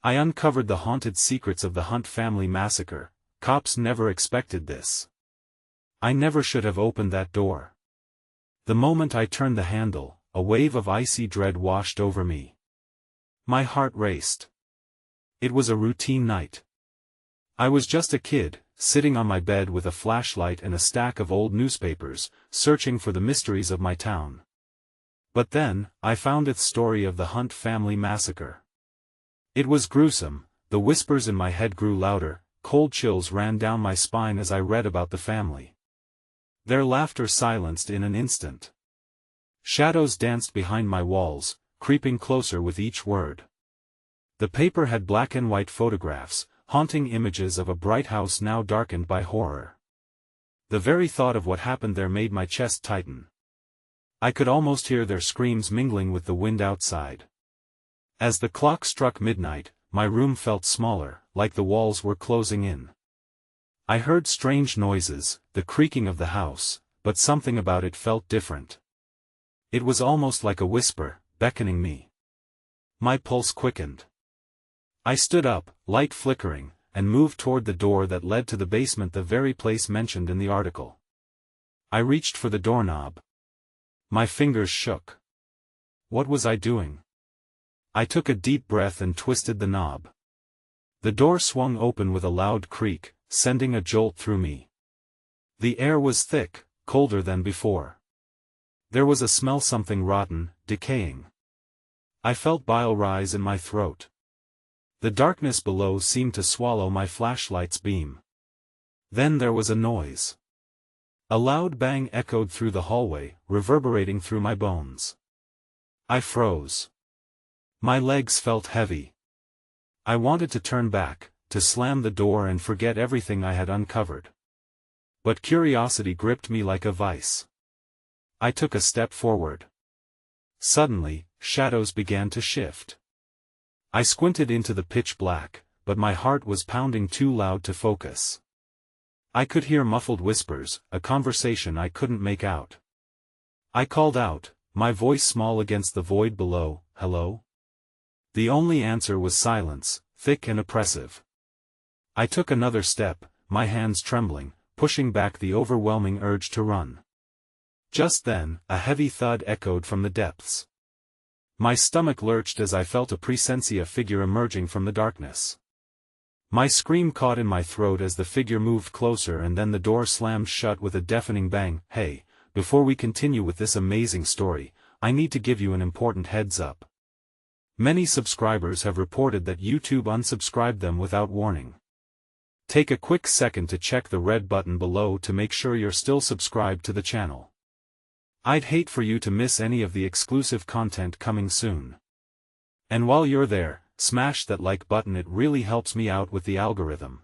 I uncovered the haunted secrets of the Hunt family massacre. Cops never expected this. I never should have opened that door. The moment I turned the handle, a wave of icy dread washed over me. My heart raced. It was a routine night. I was just a kid, sitting on my bed with a flashlight and a stack of old newspapers, searching for the mysteries of my town. But then, I found the story of the Hunt family massacre. It was gruesome. The whispers in my head grew louder, cold chills ran down my spine as I read about the family. Their laughter silenced in an instant. Shadows danced behind my walls, creeping closer with each word. The paper had black and white photographs, haunting images of a bright house now darkened by horror. The very thought of what happened there made my chest tighten. I could almost hear their screams mingling with the wind outside. As the clock struck midnight, my room felt smaller, like the walls were closing in. I heard strange noises, the creaking of the house, but something about it felt different. It was almost like a whisper, beckoning me. My pulse quickened. I stood up, light flickering, and moved toward the door that led to the basement, the very place mentioned in the article. I reached for the doorknob. My fingers shook. What was I doing? I took a deep breath and twisted the knob. The door swung open with a loud creak, sending a jolt through me. The air was thick, colder than before. There was a smell, something rotten, decaying. I felt bile rise in my throat. The darkness below seemed to swallow my flashlight's beam. Then there was a noise. A loud bang echoed through the hallway, reverberating through my bones. I froze. My legs felt heavy. I wanted to turn back, to slam the door and forget everything I had uncovered. But curiosity gripped me like a vice. I took a step forward. Suddenly, shadows began to shift. I squinted into the pitch black, but my heart was pounding too loud to focus. I could hear muffled whispers, a conversation I couldn't make out. I called out, my voice small against the void below, "Hello?" The only answer was silence, thick and oppressive. I took another step, my hands trembling, pushing back the overwhelming urge to run. Just then, a heavy thud echoed from the depths. My stomach lurched as I felt a presentia figure emerging from the darkness. My scream caught in my throat as the figure moved closer, and then the door slammed shut with a deafening bang. Hey, before we continue with this amazing story, I need to give you an important heads up. Many subscribers have reported that YouTube unsubscribed them without warning. Take a quick second to check the red button below to make sure you're still subscribed to the channel. I'd hate for you to miss any of the exclusive content coming soon. And while you're there, smash that like button, it really helps me out with the algorithm.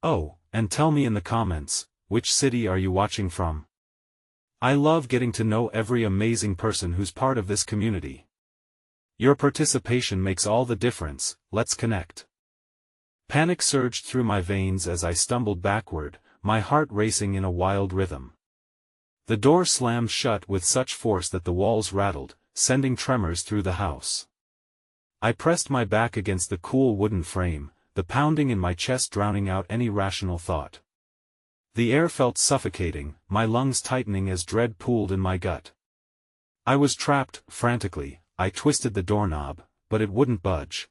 Oh, and tell me in the comments, which city are you watching from? I love getting to know every amazing person who's part of this community. Your participation makes all the difference. Let's connect. Panic surged through my veins as I stumbled backward, my heart racing in a wild rhythm. The door slammed shut with such force that the walls rattled, sending tremors through the house. I pressed my back against the cool wooden frame, the pounding in my chest drowning out any rational thought. The air felt suffocating, my lungs tightening as dread pooled in my gut. I was trapped. Frantically, I twisted the doorknob, but it wouldn't budge.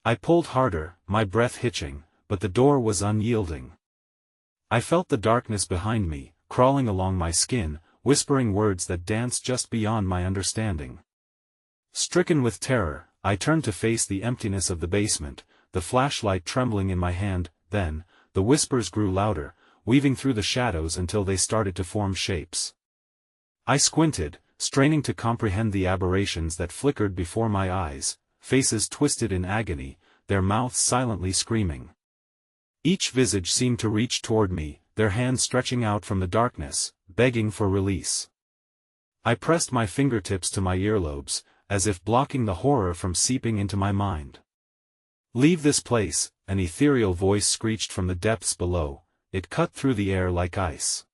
I pulled harder, my breath hitching, but the door was unyielding. I felt the darkness behind me, crawling along my skin, whispering words that danced just beyond my understanding. Stricken with terror, I turned to face the emptiness of the basement, the flashlight trembling in my hand. Then, the whispers grew louder, weaving through the shadows until they started to form shapes. I squinted, straining to comprehend the aberrations that flickered before my eyes, faces twisted in agony, their mouths silently screaming. Each visage seemed to reach toward me, their hands stretching out from the darkness, begging for release. I pressed my fingertips to my earlobes, as if blocking the horror from seeping into my mind. "Leave this place," an ethereal voice screeched from the depths below. It cut through the air like ice.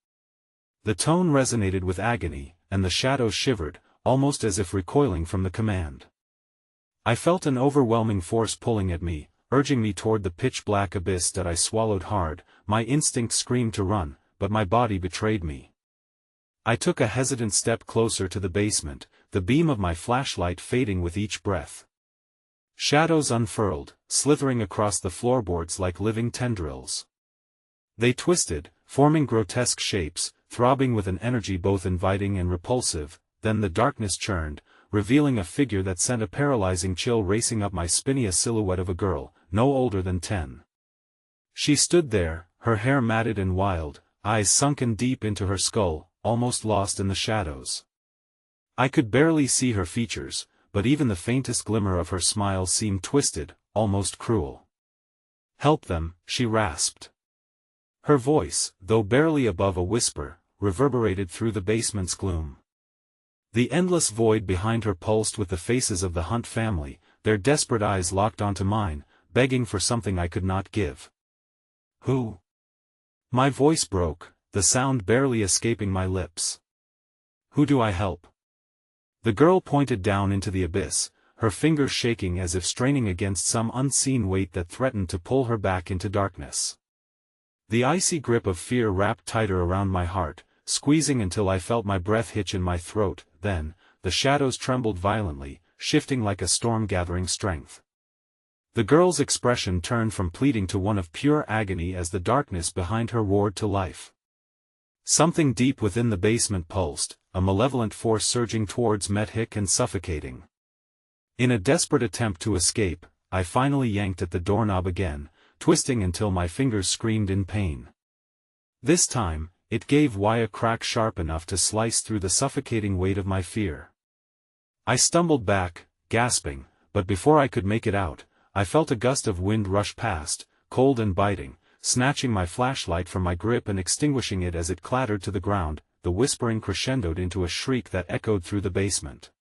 The tone resonated with agony, and the shadows shivered, almost as if recoiling from the command. I felt an overwhelming force pulling at me, urging me toward the pitch-black abyss that I swallowed hard. My instinct screamed to run, but my body betrayed me. I took a hesitant step closer to the basement, the beam of my flashlight fading with each breath. Shadows unfurled, slithering across the floorboards like living tendrils. They twisted, forming grotesque shapes, throbbing with an energy both inviting and repulsive. Then the darkness churned, revealing a figure that sent a paralyzing chill racing up my spine, a silhouette of a girl, no older than 10. She stood there, her hair matted and wild, eyes sunken deep into her skull, almost lost in the shadows. I could barely see her features, but even the faintest glimmer of her smile seemed twisted, almost cruel. "Help them," she rasped. Her voice, though barely above a whisper, reverberated through the basement's gloom. The endless void behind her pulsed with the faces of the Hunt family, their desperate eyes locked onto mine, begging for something I could not give. "Who?" My voice broke, the sound barely escaping my lips. "Who do I help?" The girl pointed down into the abyss, her fingers shaking as if straining against some unseen weight that threatened to pull her back into darkness. The icy grip of fear wrapped tighter around my heart, squeezing until I felt my breath hitch in my throat. Then, the shadows trembled violently, shifting like a storm gathering strength. The girl's expression turned from pleading to one of pure agony as the darkness behind her roared to life. Something deep within the basement pulsed, a malevolent force surging towards Methik and suffocating. In a desperate attempt to escape, I finally yanked at the doorknob again, twisting until my fingers screamed in pain. This time, it gave a crack sharp enough to slice through the suffocating weight of my fear. I stumbled back, gasping, but before I could make it out, I felt a gust of wind rush past, cold and biting, snatching my flashlight from my grip and extinguishing it as it clattered to the ground. The whispering crescendoed into a shriek that echoed through the basement.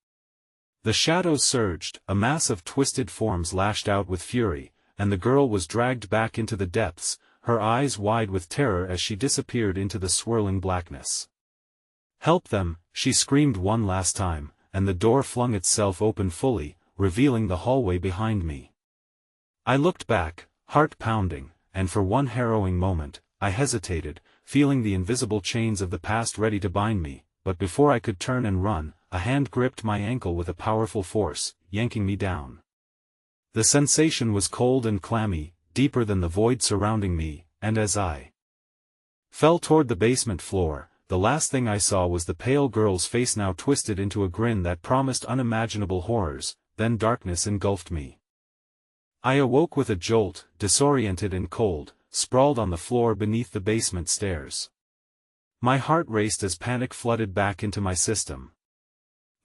The shadows surged, a mass of twisted forms lashed out with fury, and the girl was dragged back into the depths, her eyes wide with terror as she disappeared into the swirling blackness. "Help them," she screamed one last time, and the door flung itself open fully, revealing the hallway behind me. I looked back, heart pounding, and for one harrowing moment, I hesitated, feeling the invisible chains of the past ready to bind me, but before I could turn and run, a hand gripped my ankle with a powerful force, yanking me down. The sensation was cold and clammy, deeper than the void surrounding me, and as I fell toward the basement floor, the last thing I saw was the pale girl's face, now twisted into a grin that promised unimaginable horrors. Then darkness engulfed me. I awoke with a jolt, disoriented and cold, sprawled on the floor beneath the basement stairs. My heart raced as panic flooded back into my system.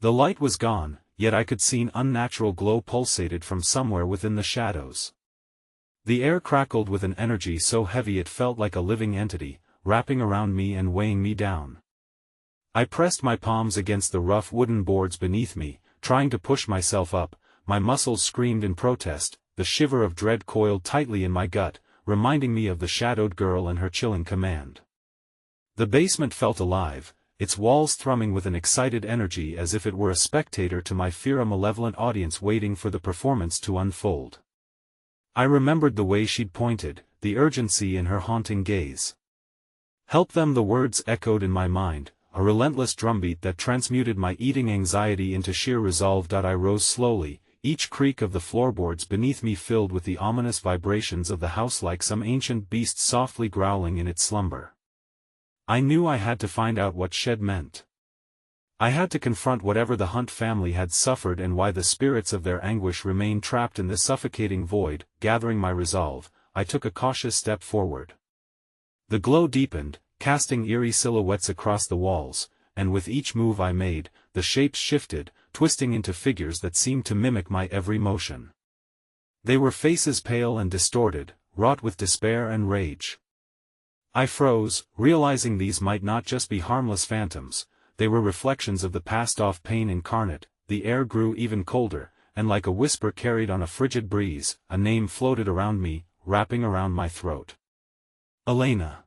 The light was gone, yet I could see an unnatural glow pulsated from somewhere within the shadows. The air crackled with an energy so heavy it felt like a living entity, wrapping around me and weighing me down. I pressed my palms against the rough wooden boards beneath me, trying to push myself up. My muscles screamed in protest, the shiver of dread coiled tightly in my gut, reminding me of the shadowed girl and her chilling command. The basement felt alive, its walls thrumming with an excited energy as if it were a spectator to my fear, a malevolent audience waiting for the performance to unfold. I remembered the way she'd pointed, the urgency in her haunting gaze. "Help them," the words echoed in my mind, a relentless drumbeat that transmuted my eating anxiety into sheer resolve. I rose slowly, each creak of the floorboards beneath me filled with the ominous vibrations of the house, like some ancient beast softly growling in its slumber. I knew I had to find out what shed meant. I had to confront whatever the Hunt family had suffered and why the spirits of their anguish remained trapped in this suffocating void. Gathering my resolve, I took a cautious step forward. The glow deepened, casting eerie silhouettes across the walls, and with each move I made, the shapes shifted, twisting into figures that seemed to mimic my every motion. They were faces pale and distorted, wrought with despair and rage. I froze, realizing these might not just be harmless phantoms, they were reflections of the past-off pain incarnate. The air grew even colder, and like a whisper carried on a frigid breeze, a name floated around me, wrapping around my throat. Elena.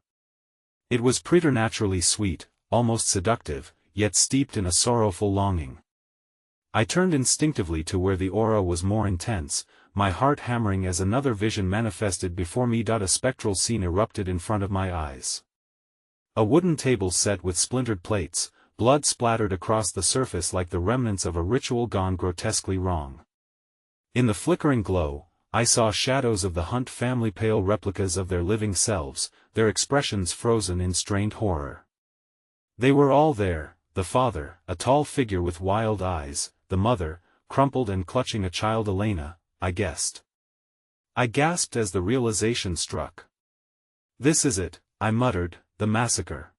It was preternaturally sweet, almost seductive, yet steeped in a sorrowful longing. I turned instinctively to where the aura was more intense, my heart hammering as another vision manifested before me. A spectral scene erupted in front of my eyes. A wooden table set with splintered plates, blood splattered across the surface like the remnants of a ritual gone grotesquely wrong. In the flickering glow, I saw shadows of the Hunt family, pale replicas of their living selves, their expressions frozen in strained horror. They were all there, the father, a tall figure with wild eyes, the mother, crumpled and clutching a child. Elena, I guessed. I gasped as the realization struck. This is it, I muttered, the massacre.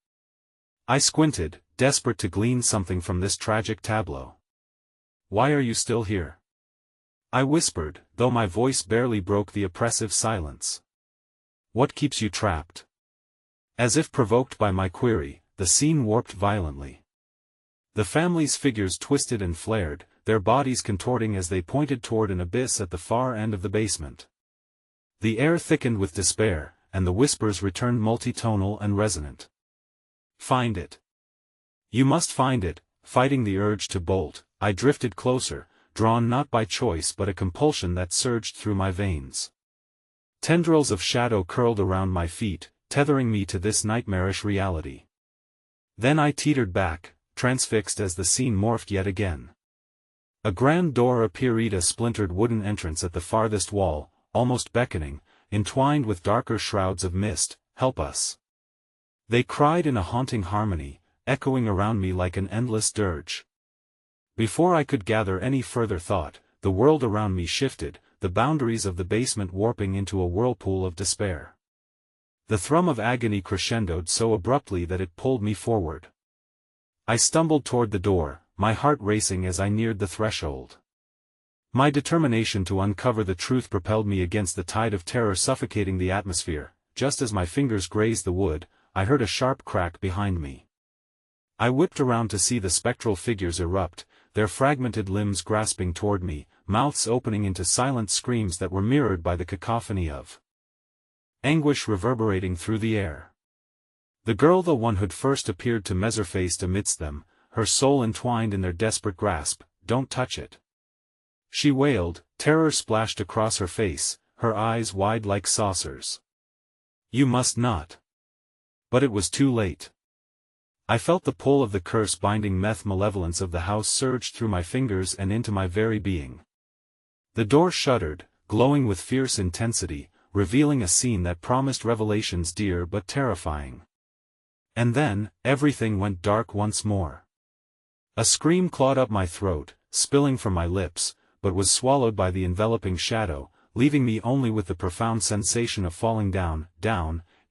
I squinted, desperate to glean something from this tragic tableau. Why are you still here? I whispered, though my voice barely broke the oppressive silence. What keeps you trapped? As if provoked by my query, the scene warped violently. The family's figures twisted and flared, their bodies contorting as they pointed toward an abyss at the far end of the basement. The air thickened with despair, and the whispers returned multitonal and resonant. Find it. You must find it. Fighting the urge to bolt, I drifted closer, drawn not by choice but a compulsion that surged through my veins. Tendrils of shadow curled around my feet, tethering me to this nightmarish reality. Then I teetered back, transfixed as the scene morphed yet again. A grand door appeared, a splintered wooden entrance at the farthest wall, almost beckoning, entwined with darker shrouds of mist. Help us! They cried in a haunting harmony, echoing around me like an endless dirge. Before I could gather any further thought, the world around me shifted, the boundaries of the basement warping into a whirlpool of despair. The thrum of agony crescendoed so abruptly that it pulled me forward. I stumbled toward the door, my heart racing as I neared the threshold. My determination to uncover the truth propelled me against the tide of terror suffocating the atmosphere. Just as my fingers grazed the wood, I heard a sharp crack behind me. I whipped around to see the spectral figures erupt, their fragmented limbs grasping toward me, mouths opening into silent screams that were mirrored by the cacophony of anguish reverberating through the air. The girl, the one who'd first appeared to measure-faced amidst them, her soul entwined in their desperate grasp. Don't touch it. She wailed, terror splashed across her face, her eyes wide like saucers. You must not. But it was too late. I felt the pull of the curse binding malevolence of the house surge through my fingers and into my very being. The door shuddered, glowing with fierce intensity, revealing a scene that promised revelations dear but terrifying. And then, everything went dark once more. A scream clawed up my throat, spilling from my lips, but was swallowed by the enveloping shadow, leaving me only with the profound sensation of falling down,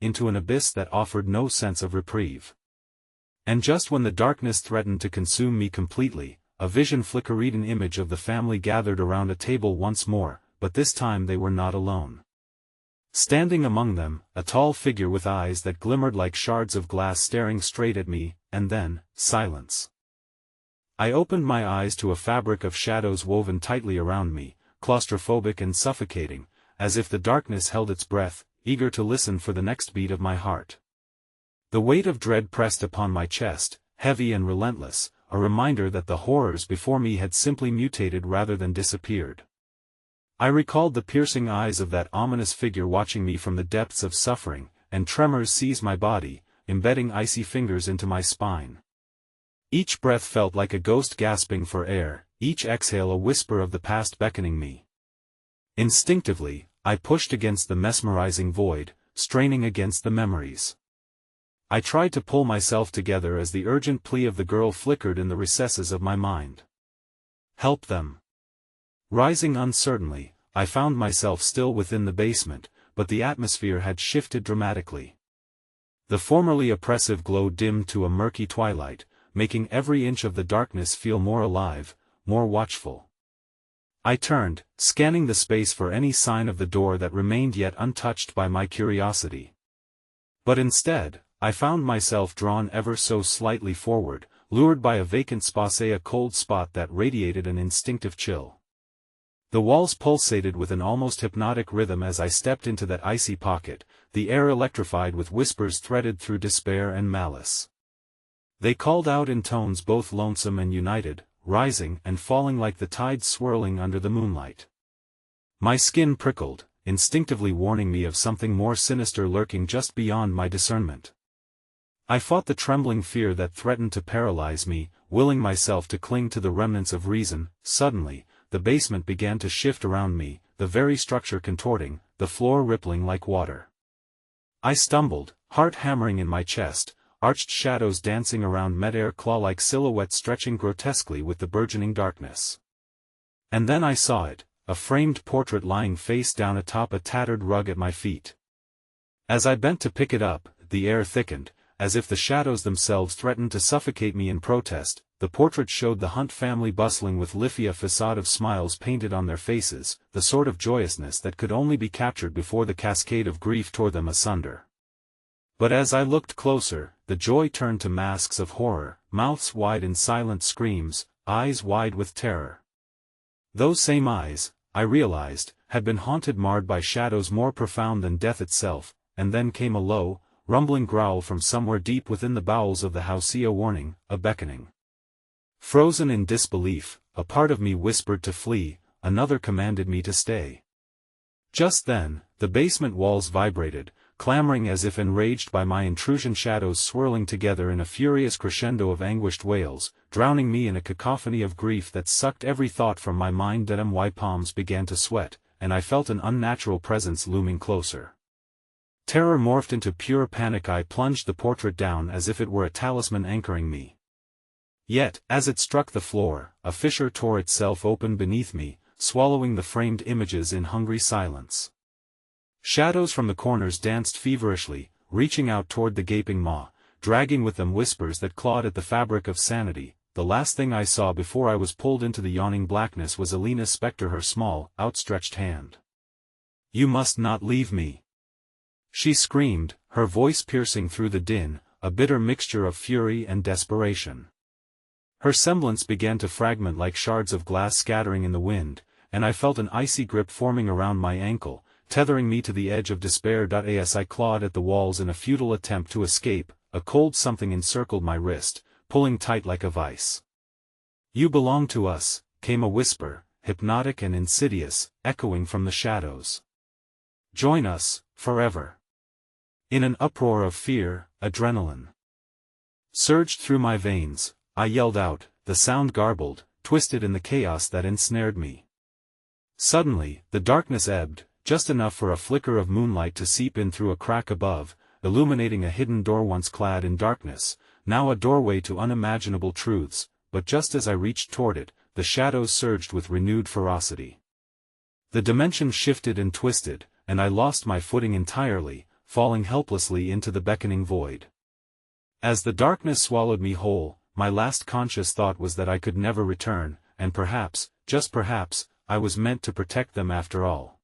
into an abyss that offered no sense of reprieve. And just when the darkness threatened to consume me completely, a vision flickered, an image of the family gathered around a table once more, but this time they were not alone. Standing among them, a tall figure with eyes that glimmered like shards of glass staring straight at me, and then, silence. I opened my eyes to a fabric of shadows woven tightly around me, claustrophobic and suffocating, as if the darkness held its breath, eager to listen for the next beat of my heart. The weight of dread pressed upon my chest, heavy and relentless, a reminder that the horrors before me had simply mutated rather than disappeared. I recalled the piercing eyes of that ominous figure watching me from the depths of suffering, and tremors seized my body, embedding icy fingers into my spine. Each breath felt like a ghost gasping for air, each exhale a whisper of the past beckoning me. Instinctively, I pushed against the mesmerizing void, straining against the memories. I tried to pull myself together as the urgent plea of the girl flickered in the recesses of my mind. Help them. Rising uncertainly, I found myself still within the basement, but the atmosphere had shifted dramatically. The formerly oppressive glow dimmed to a murky twilight, making every inch of the darkness feel more alive, more watchful. I turned, scanning the space for any sign of the door that remained yet untouched by my curiosity. But instead, I found myself drawn ever so slightly forward, lured by a vacant space, a cold spot that radiated an instinctive chill. The walls pulsated with an almost hypnotic rhythm as I stepped into that icy pocket, the air electrified with whispers threaded through despair and malice. They called out in tones both lonesome and united, rising and falling like the tide swirling under the moonlight. My skin prickled, instinctively warning me of something more sinister lurking just beyond my discernment. I fought the trembling fear that threatened to paralyze me, willing myself to cling to the remnants of reason. Suddenly, the basement began to shift around me, the very structure contorting, the floor rippling like water. I stumbled, heart hammering in my chest, arched shadows dancing around mid-air, claw-like silhouettes stretching grotesquely with the burgeoning darkness. And then I saw it, a framed portrait lying face down atop a tattered rug at my feet. As I bent to pick it up, the air thickened, as if the shadows themselves threatened to suffocate me in protest. The portrait showed the Hunt family bustling with life, a facade of smiles painted on their faces, the sort of joyousness that could only be captured before the cascade of grief tore them asunder. But as I looked closer, the joy turned to masks of horror, mouths wide in silent screams, eyes wide with terror. Those same eyes, I realized, had been haunted, marred by shadows more profound than death itself. And then came a low, rumbling growl from somewhere deep within the bowels of the house, a warning, a beckoning. Frozen in disbelief, a part of me whispered to flee, another commanded me to stay. Just then, the basement walls vibrated, clamoring as if enraged by my intrusion, shadows swirling together in a furious crescendo of anguished wails, drowning me in a cacophony of grief that sucked every thought from my mind. My palms began to sweat, and I felt an unnatural presence looming closer. Terror morphed into pure panic. I plunged the portrait down as if it were a talisman anchoring me. Yet, as it struck the floor, a fissure tore itself open beneath me, swallowing the framed images in hungry silence. Shadows from the corners danced feverishly, reaching out toward the gaping maw, dragging with them whispers that clawed at the fabric of sanity. The last thing I saw before I was pulled into the yawning blackness was Elena's specter, her small, outstretched hand. "You must not leave me!" she screamed, her voice piercing through the din, a bitter mixture of fury and desperation. Her semblance began to fragment like shards of glass scattering in the wind, and I felt an icy grip forming around my ankle, tethering me to the edge of despair. As I clawed at the walls in a futile attempt to escape, a cold something encircled my wrist, pulling tight like a vice. "You belong to us," came a whisper, hypnotic and insidious, echoing from the shadows. "Join us, forever." In an uproar of fear, adrenaline surged through my veins. I yelled out, the sound garbled, twisted in the chaos that ensnared me. Suddenly, the darkness ebbed, just enough for a flicker of moonlight to seep in through a crack above, illuminating a hidden door once clad in darkness, now a doorway to unimaginable truths. But just as I reached toward it, the shadows surged with renewed ferocity. The dimension shifted and twisted, and I lost my footing entirely, falling helplessly into the beckoning void. As the darkness swallowed me whole, my last conscious thought was that I could never return, and perhaps, just perhaps, I was meant to protect them after all.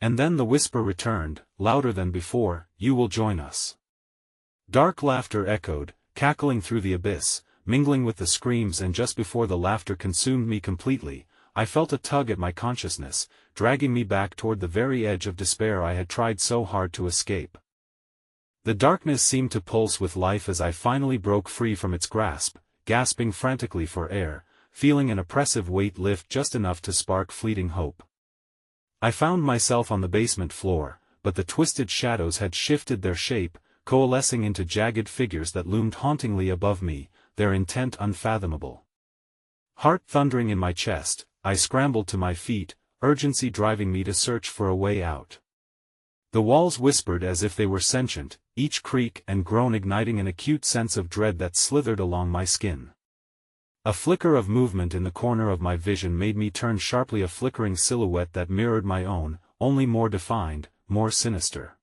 And then the whisper returned, louder than before, "You will join us." Dark laughter echoed, cackling through the abyss, mingling with the screams, and just before the laughter consumed me completely, I felt a tug at my consciousness, dragging me back toward the very edge of despair I had tried so hard to escape. The darkness seemed to pulse with life as I finally broke free from its grasp, gasping frantically for air, feeling an oppressive weight lift just enough to spark fleeting hope. I found myself on the basement floor, but the twisted shadows had shifted their shape, coalescing into jagged figures that loomed hauntingly above me, their intent unfathomable. Heart thundering in my chest, I scrambled to my feet, urgency driving me to search for a way out. The walls whispered as if they were sentient, each creak and groan igniting an acute sense of dread that slithered along my skin. A flicker of movement in the corner of my vision made me turn sharply, a flickering silhouette that mirrored my own, only more defined, more sinister.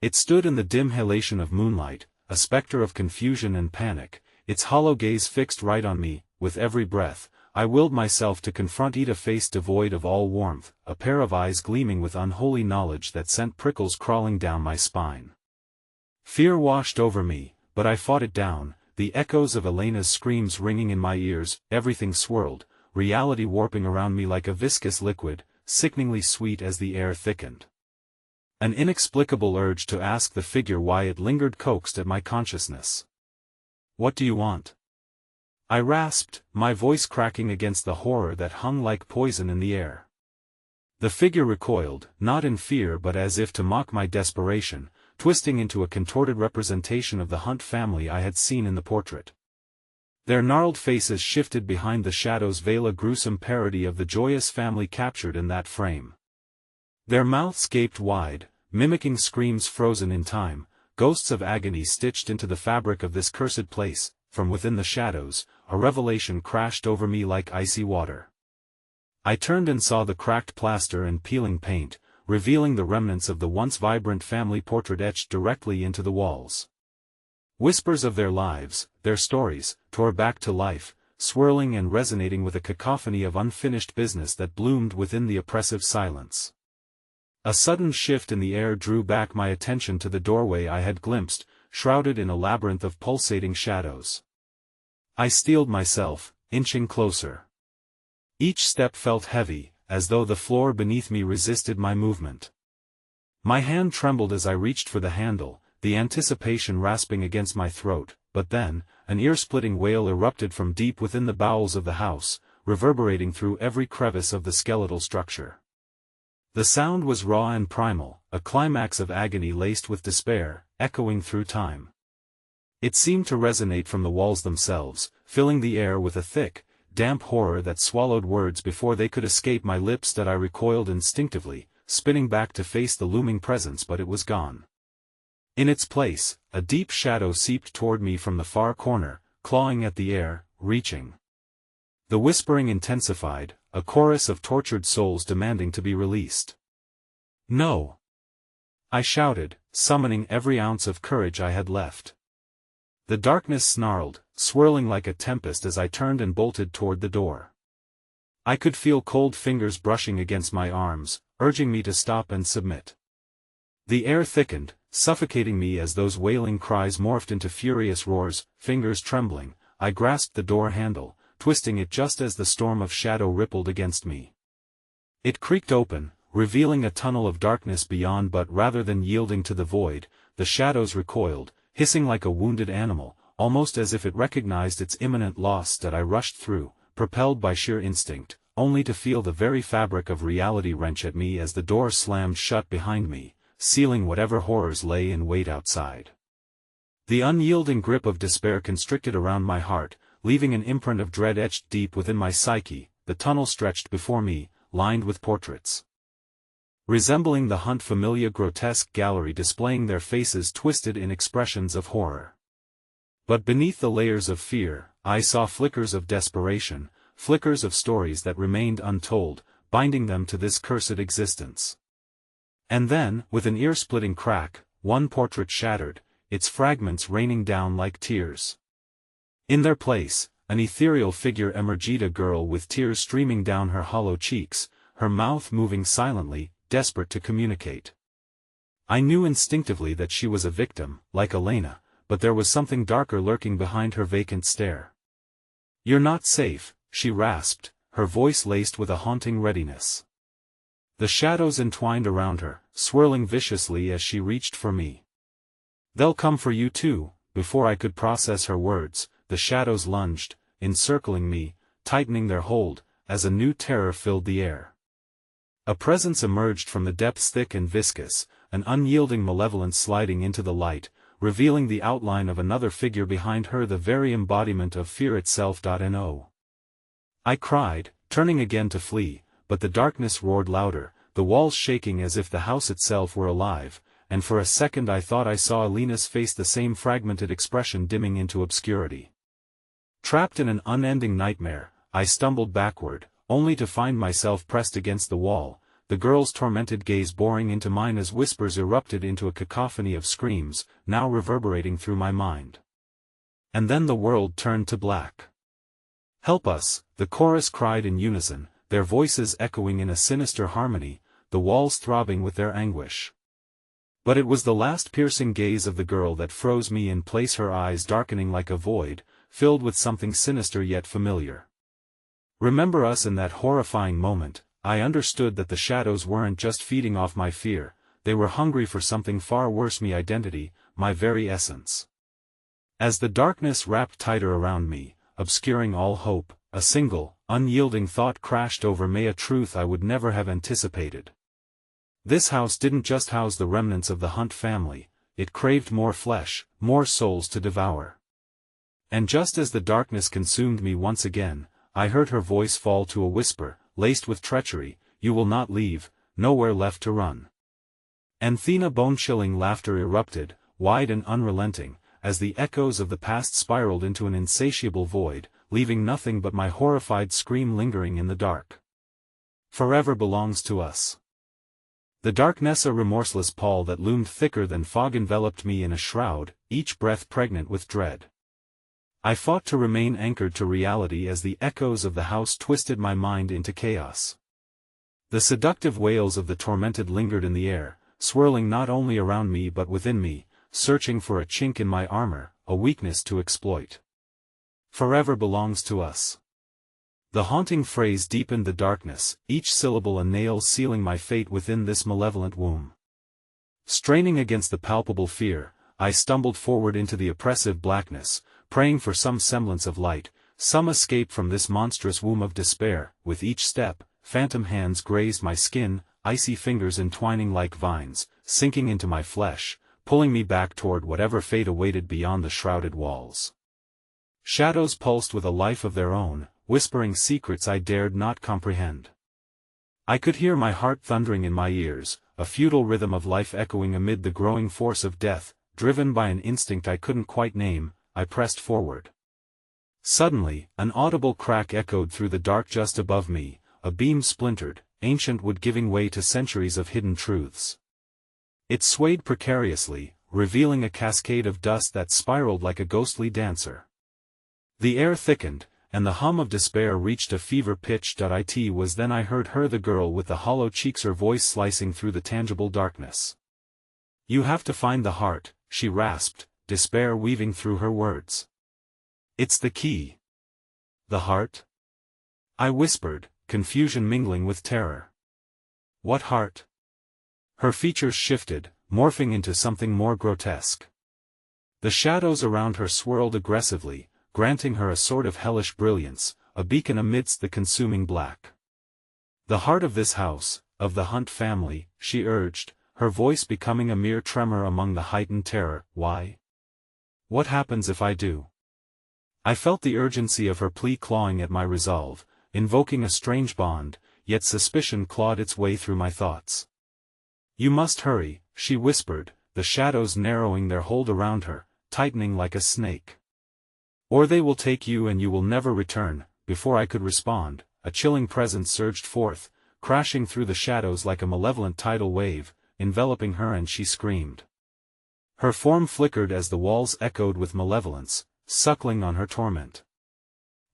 It stood in the dim halation of moonlight, a specter of confusion and panic, its hollow gaze fixed right on me. With every breath, I willed myself to confront it, a face devoid of all warmth, a pair of eyes gleaming with unholy knowledge that sent prickles crawling down my spine. Fear washed over me, but I fought it down, the echoes of Elena's screams ringing in my ears. Everything swirled, reality warping around me like a viscous liquid, sickeningly sweet as the air thickened. An inexplicable urge to ask the figure why it lingered coaxed at my consciousness. "What do you want?" I rasped, my voice cracking against the horror that hung like poison in the air. The figure recoiled, not in fear but as if to mock my desperation, twisting into a contorted representation of the Hunt family I had seen in the portrait. Their gnarled faces shifted behind the shadows, veil a gruesome parody of the joyous family captured in that frame. Their mouths gaped wide, mimicking screams frozen in time, ghosts of agony stitched into the fabric of this cursed place. From within the shadows, a revelation crashed over me like icy water. I turned and saw the cracked plaster and peeling paint, revealing the remnants of the once vibrant family portrait etched directly into the walls. Whispers of their lives, their stories, tore back to life, swirling and resonating with a cacophony of unfinished business that bloomed within the oppressive silence. A sudden shift in the air drew back my attention to the doorway I had glimpsed, shrouded in a labyrinth of pulsating shadows. I steeled myself, inching closer. Each step felt heavy, as though the floor beneath me resisted my movement. My hand trembled as I reached for the handle, the anticipation rasping against my throat, but then, an ear-splitting wail erupted from deep within the bowels of the house, reverberating through every crevice of the skeletal structure. The sound was raw and primal, a climax of agony laced with despair, echoing through time. It seemed to resonate from the walls themselves, filling the air with a thick, damp horror that swallowed words before they could escape my lips. That I recoiled instinctively, spinning back to face the looming presence, but it was gone. In its place, a deep shadow seeped toward me from the far corner, clawing at the air, reaching. The whispering intensified, a chorus of tortured souls demanding to be released. "No!" I shouted, summoning every ounce of courage I had left. The darkness snarled, swirling like a tempest as I turned and bolted toward the door. I could feel cold fingers brushing against my arms, urging me to stop and submit. The air thickened, suffocating me as those wailing cries morphed into furious roars. Fingers trembling, I grasped the door handle, twisting it just as the storm of shadow rippled against me. It creaked open, revealing a tunnel of darkness beyond, but rather than yielding to the void, the shadows recoiled, hissing like a wounded animal, almost as if it recognized its imminent loss. That I rushed through, propelled by sheer instinct, only to feel the very fabric of reality wrench at me as the door slammed shut behind me, sealing whatever horrors lay in wait outside. The unyielding grip of despair constricted around my heart, leaving an imprint of dread etched deep within my psyche. The tunnel stretched before me, lined with portraits. Resembling the Hunt familia, grotesque gallery displaying their faces twisted in expressions of horror. But beneath the layers of fear, I saw flickers of desperation, flickers of stories that remained untold, binding them to this cursed existence. And then, with an ear-splitting crack, one portrait shattered, its fragments raining down like tears. In their place, an ethereal figure emerged, a girl with tears streaming down her hollow cheeks, her mouth moving silently, desperate to communicate. I knew instinctively that she was a victim, like Elena, but there was something darker lurking behind her vacant stare. "You're not safe," she rasped, her voice laced with a haunting readiness. The shadows entwined around her, swirling viciously as she reached for me. "They'll come for you too." Before I could process her words, the shadows lunged, encircling me, tightening their hold, as a new terror filled the air. A presence emerged from the depths, thick and viscous, an unyielding malevolence sliding into the light, revealing the outline of another figure behind her, the very embodiment of fear itself. No! I cried, turning again to flee, but the darkness roared louder, the walls shaking as if the house itself were alive, and for a second I thought I saw Elena's face, the same fragmented expression dimming into obscurity. Trapped in an unending nightmare, I stumbled backward, only to find myself pressed against the wall, the girl's tormented gaze boring into mine as whispers erupted into a cacophony of screams, now reverberating through my mind. And then the world turned to black. "Help us!" the chorus cried in unison, their voices echoing in a sinister harmony, the walls throbbing with their anguish. But it was the last piercing gaze of the girl that froze me in place, her eyes darkening like a void, filled with something sinister yet familiar. Remember us in that horrifying moment, I understood that the shadows weren't just feeding off my fear, they were hungry for something far worse, my identity, my very essence. As the darkness wrapped tighter around me, obscuring all hope. A single, unyielding thought crashed over me, a truth I would never have anticipated. This house didn't just house the remnants of the Hunt family, it craved more flesh, more souls to devour. And just as the darkness consumed me once again, I heard her voice fall to a whisper, laced with treachery, "You will not leave, nowhere left to run." Anthena bone-chilling laughter erupted, wide and unrelenting, as the echoes of the past spiraled into an insatiable void, leaving nothing but my horrified scream lingering in the dark. Forever belongs to us. The darkness, a remorseless pall that loomed thicker than fog, enveloped me in a shroud, each breath pregnant with dread. I fought to remain anchored to reality as the echoes of the house twisted my mind into chaos. The seductive wails of the tormented lingered in the air, swirling not only around me but within me, searching for a chink in my armor, a weakness to exploit. Forever belongs to us. The haunting phrase deepened the darkness, each syllable a nail sealing my fate within this malevolent womb. Straining against the palpable fear, I stumbled forward into the oppressive blackness, praying for some semblance of light, some escape from this monstrous womb of despair. With each step, phantom hands grazed my skin, icy fingers entwining like vines, sinking into my flesh, pulling me back toward whatever fate awaited beyond the shrouded walls. Shadows pulsed with a life of their own, whispering secrets I dared not comprehend. I could hear my heart thundering in my ears, a futile rhythm of life echoing amid the growing force of death. Driven by an instinct I couldn't quite name, I pressed forward. Suddenly, an audible crack echoed through the dark just above me, a beam splintered, ancient wood giving way to centuries of hidden truths. It swayed precariously, revealing a cascade of dust that spiraled like a ghostly dancer. The air thickened, and the hum of despair reached a fever pitch. It was then I heard her, the girl with the hollow cheeks, her voice slicing through the tangible darkness. "You have to find the heart," she rasped, despair weaving through her words. "It's the key." "The heart?" I whispered, confusion mingling with terror. "What heart?" Her features shifted, morphing into something more grotesque. The shadows around her swirled aggressively, granting her a sort of hellish brilliance, a beacon amidst the consuming black. "The heart of this house, of the Hunt family," she urged, her voice becoming a mere tremor among the heightened terror. "Why? What happens if I do?" I felt the urgency of her plea clawing at my resolve, invoking a strange bond, yet suspicion clawed its way through my thoughts. "You must hurry," she whispered, the shadows narrowing their hold around her, tightening like a snake. "Or they will take you and you will never return." Before I could respond, a chilling presence surged forth, crashing through the shadows like a malevolent tidal wave, enveloping her, and she screamed. Her form flickered as the walls echoed with malevolence, suckling on her torment.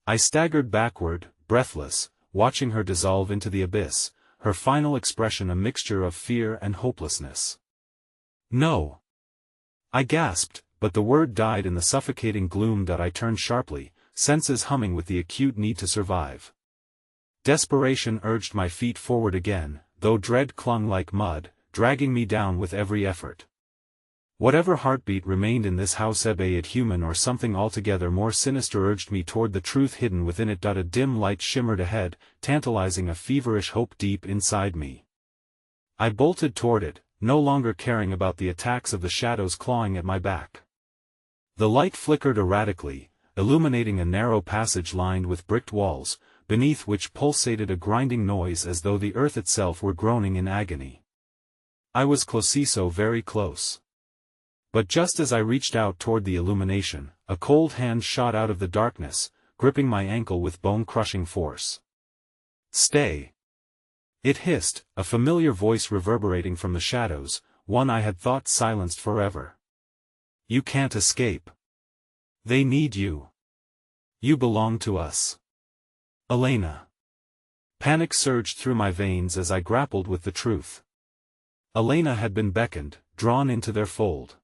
I staggered backward, breathless, watching her dissolve into the abyss, her final expression a mixture of fear and hopelessness. "No!" I gasped, but the word died in the suffocating gloom. I turned sharply, senses humming with the acute need to survive. Desperation urged my feet forward again, though dread clung like mud, dragging me down with every effort. Whatever heartbeat remained in this house, be it human or something altogether more sinister, urged me toward the truth hidden within it. A dim light shimmered ahead, tantalizing a feverish hope deep inside me. I bolted toward it, no longer caring about the attacks of the shadows clawing at my back. The light flickered erratically, illuminating a narrow passage lined with bricked walls, beneath which pulsated a grinding noise as though the earth itself were groaning in agony. I was close, so very close. But just as I reached out toward the illumination, a cold hand shot out of the darkness, gripping my ankle with bone-crushing force. "Stay!" It hissed, a familiar voice reverberating from the shadows, one I had thought silenced forever. "You can't escape. They need you. You belong to us." Elena. Panic surged through my veins as I grappled with the truth. Elena had been beckoned, drawn into their fold.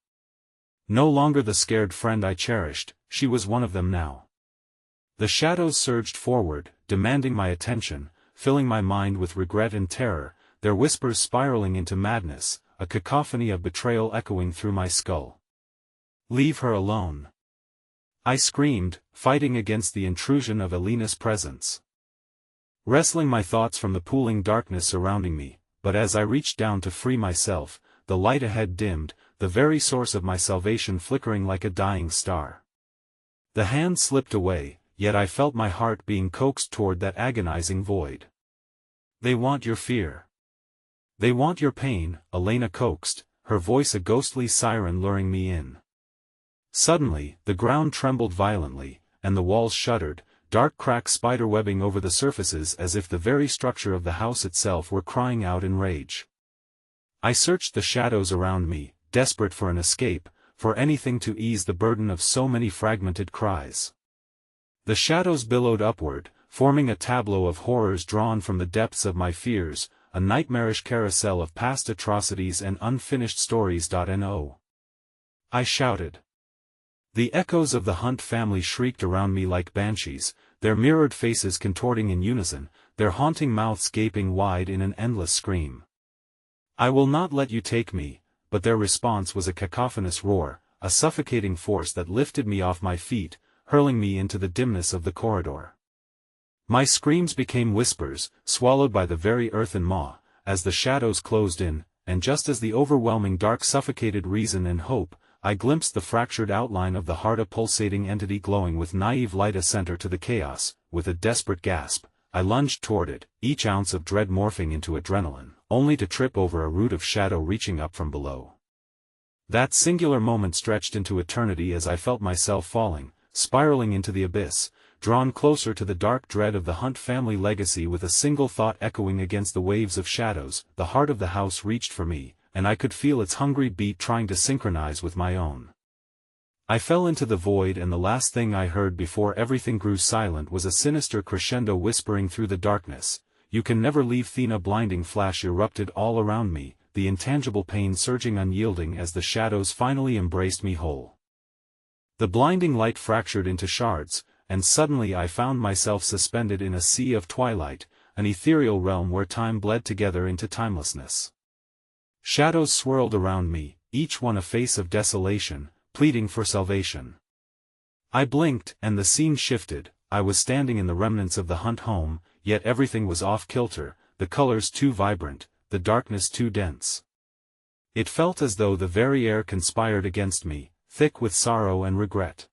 No longer the scared friend I cherished, she was one of them now. The shadows surged forward, demanding my attention, filling my mind with regret and terror, their whispers spiraling into madness, a cacophony of betrayal echoing through my skull. "Leave her alone." I screamed, fighting against the intrusion of Elena's presence. Wrestling my thoughts from the pooling darkness surrounding me, but as I reached down to free myself, the light ahead dimmed, the very source of my salvation flickering like a dying star. The hand slipped away, yet I felt my heart being coaxed toward that agonizing void. They want your fear. They want your pain, Elena coaxed, her voice a ghostly siren luring me in. Suddenly, the ground trembled violently, and the walls shuddered, dark cracks spiderwebbing over the surfaces as if the very structure of the house itself were crying out in rage. I searched the shadows around me, desperate for an escape, for anything to ease the burden of so many fragmented cries. The shadows billowed upward, forming a tableau of horrors drawn from the depths of my fears, a nightmarish carousel of past atrocities and unfinished stories. No. I shouted. The echoes of the Hunt family shrieked around me like banshees, their mirrored faces contorting in unison, their haunting mouths gaping wide in an endless scream. I will not let you take me, but their response was a cacophonous roar, a suffocating force that lifted me off my feet, hurling me into the dimness of the corridor. My screams became whispers, swallowed by the very earth and maw, as the shadows closed in, and just as the overwhelming dark suffocated reason and hope, I glimpsed the fractured outline of the heart, a pulsating entity glowing with naive light, a center to the chaos. With a desperate gasp, I lunged toward it, each ounce of dread morphing into adrenaline, only to trip over a root of shadow reaching up from below. That singular moment stretched into eternity as I felt myself falling, spiraling into the abyss, drawn closer to the dark dread of the Hunt family legacy. With a single thought echoing against the waves of shadows, the heart of the house reached for me, and I could feel its hungry beat trying to synchronize with my own. I fell into the void, and the last thing I heard before everything grew silent was a sinister crescendo whispering through the darkness, "You can never leave." A blinding flash erupted all around me, the intangible pain surging unyielding as the shadows finally embraced me whole. The blinding light fractured into shards, and suddenly I found myself suspended in a sea of twilight, an ethereal realm where time bled together into timelessness. Shadows swirled around me, each one a face of desolation, pleading for salvation. I blinked, and the scene shifted. I was standing in the remnants of the Hunt home, yet everything was off-kilter, the colors too vibrant, the darkness too dense. It felt as though the very air conspired against me, thick with sorrow and regret.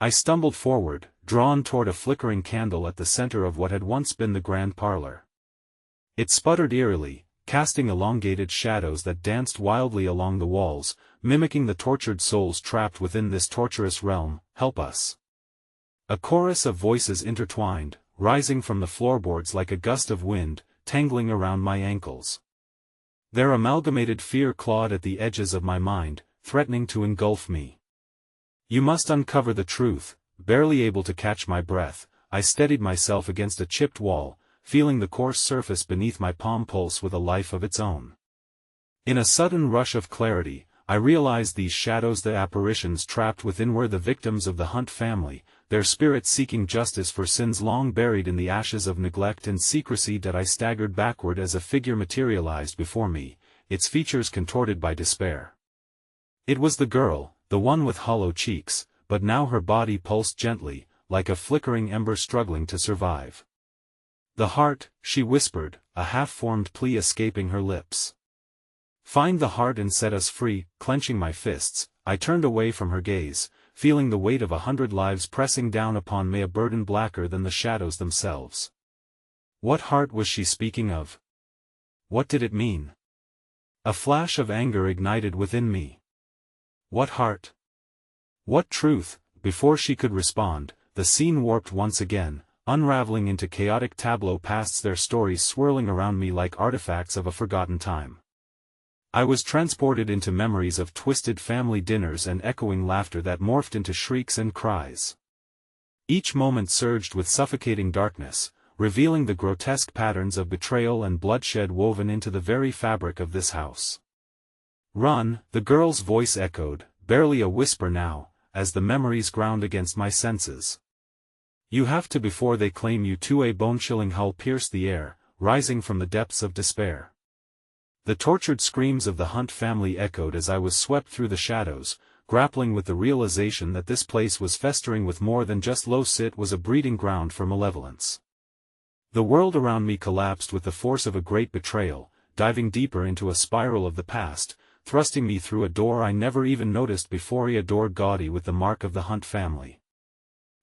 I stumbled forward, drawn toward a flickering candle at the center of what had once been the grand parlor. It sputtered eerily, casting elongated shadows that danced wildly along the walls, mimicking the tortured souls trapped within this torturous realm. "Help us." A chorus of voices intertwined, rising from the floorboards like a gust of wind, tangling around my ankles. Their amalgamated fear clawed at the edges of my mind, threatening to engulf me. "You must uncover the truth." Barely able to catch my breath, I steadied myself against a chipped wall, feeling the coarse surface beneath my palm pulse with a life of its own. In a sudden rush of clarity, I realized these shadows, the apparitions trapped within, were the victims of the Hunt family, their spirits seeking justice for sins long buried in the ashes of neglect and secrecy. I staggered backward as a figure materialized before me, its features contorted by despair. It was the girl, the one with hollow cheeks, but now her body pulsed gently, like a flickering ember struggling to survive. "The heart," she whispered, a half-formed plea escaping her lips. "Find the heart and set us free." Clenching my fists, I turned away from her gaze, feeling the weight of 100 lives pressing down upon me, a burden blacker than the shadows themselves. What heart was she speaking of? What did it mean? A flash of anger ignited within me. What heart? What truth? Before she could respond, the scene warped once again, unraveling into chaotic tableau, pasts, their stories swirling around me like artifacts of a forgotten time. I was transported into memories of twisted family dinners and echoing laughter that morphed into shrieks and cries. Each moment surged with suffocating darkness, revealing the grotesque patterns of betrayal and bloodshed woven into the very fabric of this house. "Run," the girl's voice echoed, barely a whisper now, as the memories ground against my senses. "You have to before they claim you too." A bone-chilling howl pierced the air, rising from the depths of despair. The tortured screams of the Hunt family echoed as I was swept through the shadows, grappling with the realization that this place was festering with more than just loss. It was a breeding ground for malevolence. The world around me collapsed with the force of a great betrayal, diving deeper into a spiral of the past, thrusting me through a door I never even noticed before. A door gaudy with the mark of the Hunt family.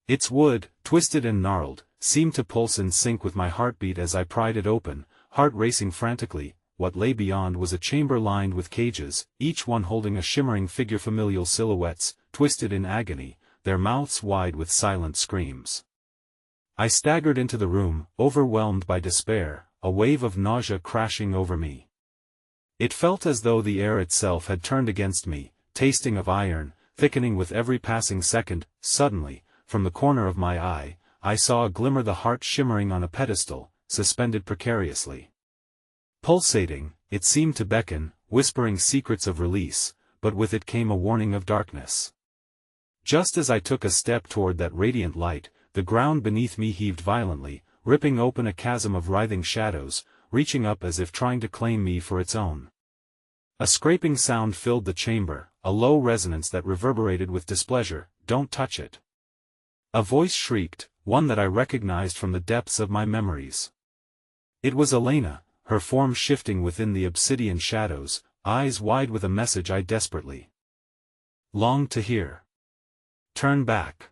Its wood, twisted and gnarled, seemed to pulse in sync with my heartbeat as I pried it open, heart racing frantically. What lay beyond was a chamber lined with cages, each one holding a shimmering figure, familial silhouettes, twisted in agony, their mouths wide with silent screams. I staggered into the room, overwhelmed by despair, a wave of nausea crashing over me. It felt as though the air itself had turned against me, tasting of iron, thickening with every passing second. Suddenly, from the corner of my eye, I saw a glimmer, the heart shimmering on a pedestal, suspended precariously. Pulsating, it seemed to beckon, whispering secrets of release, but with it came a warning of darkness. Just as I took a step toward that radiant light, the ground beneath me heaved violently, ripping open a chasm of writhing shadows, reaching up as if trying to claim me for its own. A scraping sound filled the chamber, a low resonance that reverberated with displeasure. "Don't touch it." A voice shrieked, one that I recognized from the depths of my memories. It was Elena, her form shifting within the obsidian shadows, eyes wide with a message I desperately longed to hear. "Turn back.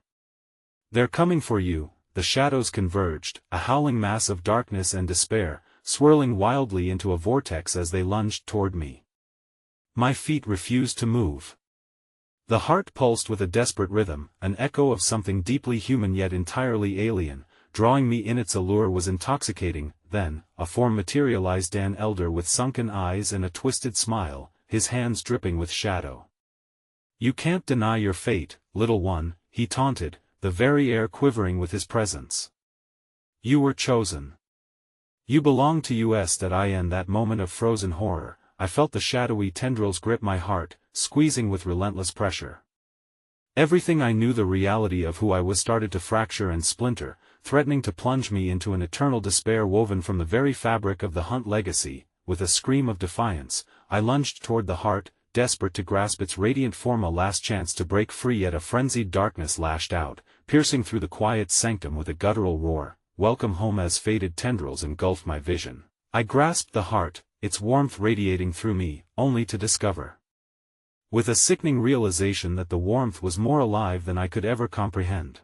They're coming for you." The shadows converged, a howling mass of darkness and despair, swirling wildly into a vortex as they lunged toward me. My feet refused to move. The heart pulsed with a desperate rhythm, an echo of something deeply human yet entirely alien, drawing me in. Its allure was intoxicating. Then, a form materialized, an elder with sunken eyes and a twisted smile, his hands dripping with shadow. "You can't deny your fate, little one," he taunted, the very air quivering with his presence. "You were chosen. You belong to us." That in that moment of frozen horror, I felt the shadowy tendrils grip my heart, squeezing with relentless pressure. Everything I knew, the reality of who I was, started to fracture and splinter, threatening to plunge me into an eternal despair woven from the very fabric of the Hunt legacy. With a scream of defiance, I lunged toward the heart, desperate to grasp its radiant form, a last chance to break free. Yet a frenzied darkness lashed out, piercing through the quiet sanctum with a guttural roar. "Welcome home." As faded tendrils engulfed my vision, I grasped the heart, its warmth radiating through me, only to discover, with a sickening realization, that the warmth was more alive than I could ever comprehend.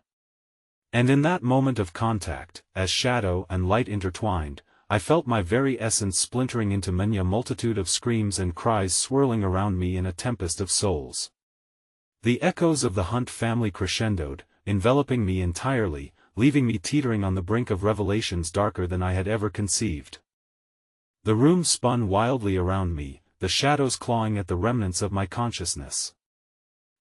And in that moment of contact, as shadow and light intertwined, I felt my very essence splintering into many a multitude of screams and cries swirling around me in a tempest of souls. The echoes of the Hunt family crescendoed, enveloping me entirely, leaving me teetering on the brink of revelations darker than I had ever conceived. The room spun wildly around me, the shadows clawing at the remnants of my consciousness.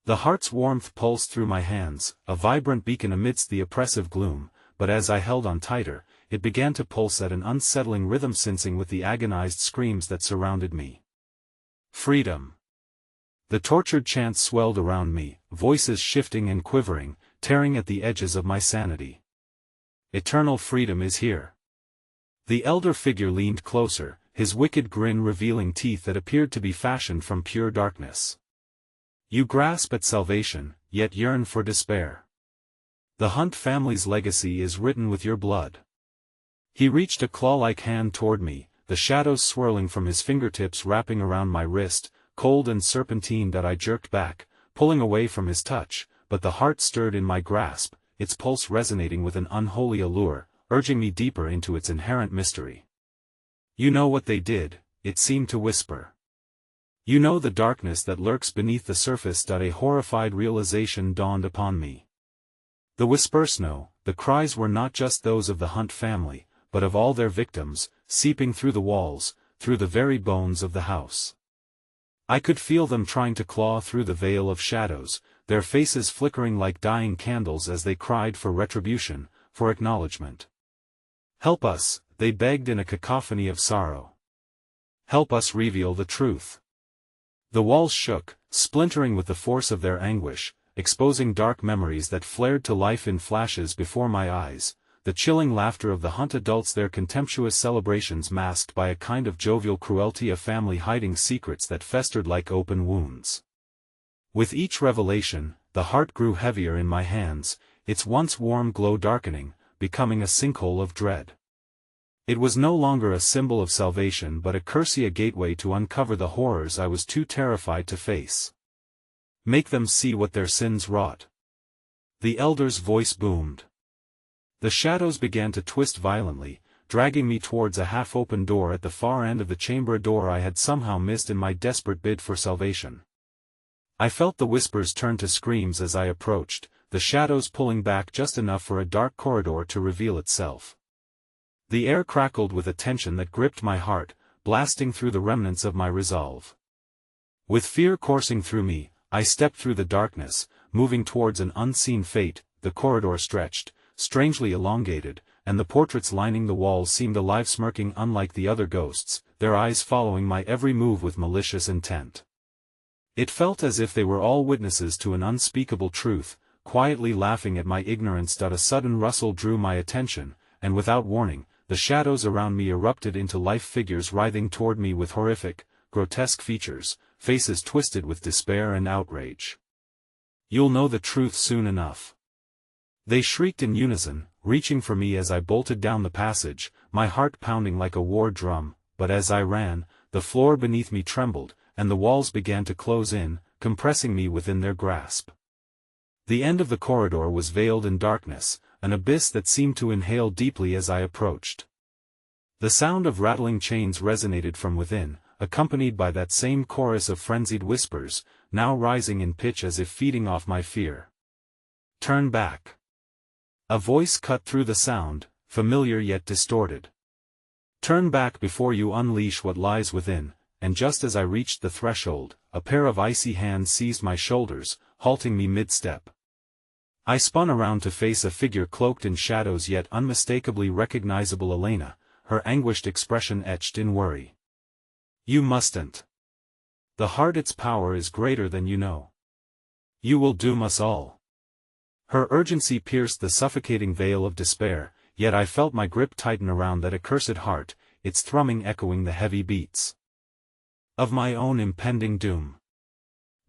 The heart's warmth pulsed through my hands, a vibrant beacon amidst the oppressive gloom, but as I held on tighter, it began to pulse at an unsettling rhythm, syncing with the agonized screams that surrounded me. "Freedom!" The tortured chants swelled around me, voices shifting and quivering, tearing at the edges of my sanity. "Eternal freedom is here." The elder figure leaned closer, his wicked grin revealing teeth that appeared to be fashioned from pure darkness. "You grasp at salvation, yet yearn for despair. The Hunt family's legacy is written with your blood." He reached a claw-like hand toward me, the shadows swirling from his fingertips wrapping around my wrist, cold and serpentine. That I jerked back, pulling away from his touch, but the heart stirred in my grasp, its pulse resonating with an unholy allure, urging me deeper into its inherent mystery. "You know what they did," it seemed to whisper. "You know the darkness that lurks beneath the surface." A horrified realization dawned upon me. The whispers, no, the cries were not just those of the Hunt family, but of all their victims, seeping through the walls, through the very bones of the house. I could feel them trying to claw through the veil of shadows, their faces flickering like dying candles as they cried for retribution, for acknowledgement. "Help us," they begged in a cacophony of sorrow. "Help us reveal the truth." The walls shook, splintering with the force of their anguish, exposing dark memories that flared to life in flashes before my eyes, the chilling laughter of the Hunt adults, their contemptuous celebrations masked by a kind of jovial cruelty, a family hiding secrets that festered like open wounds. With each revelation, the heart grew heavier in my hands, its once warm glow darkening, becoming a sinkhole of dread. It was no longer a symbol of salvation but a curse, gateway to uncover the horrors I was too terrified to face. Make them see what their sins wrought. The elder's voice boomed. The shadows began to twist violently, dragging me towards a half-open door at the far end of the chamber, a door I had somehow missed in my desperate bid for salvation. I felt the whispers turn to screams as I approached, the shadows pulling back just enough for a dark corridor to reveal itself. The air crackled with a tension that gripped my heart, blasting through the remnants of my resolve. With fear coursing through me, I stepped through the darkness, moving towards an unseen fate. The corridor stretched, strangely elongated, and the portraits lining the walls seemed alive, smirking unlike the other ghosts, their eyes following my every move with malicious intent. It felt as if they were all witnesses to an unspeakable truth, quietly laughing at my ignorance. A sudden rustle drew my attention, and without warning, the shadows around me erupted into life, figures writhing toward me with horrific, grotesque features, faces twisted with despair and outrage. "You'll know the truth soon enough," they shrieked in unison, reaching for me as I bolted down the passage, my heart pounding like a war drum. But as I ran, the floor beneath me trembled, and the walls began to close in, compressing me within their grasp. The end of the corridor was veiled in darkness, an abyss that seemed to inhale deeply as I approached. The sound of rattling chains resonated from within, accompanied by that same chorus of frenzied whispers, now rising in pitch as if feeding off my fear. "Turn back." A voice cut through the sound, familiar yet distorted. "Turn back before you unleash what lies within," and just as I reached the threshold, a pair of icy hands seized my shoulders, halting me mid-step. I spun around to face a figure cloaked in shadows yet unmistakably recognizable, Elena, her anguished expression etched in worry. "You mustn't. The heart, its power is greater than you know. You will doom us all." Her urgency pierced the suffocating veil of despair, yet I felt my grip tighten around that accursed heart, its thrumming echoing the heavy beats of my own impending doom.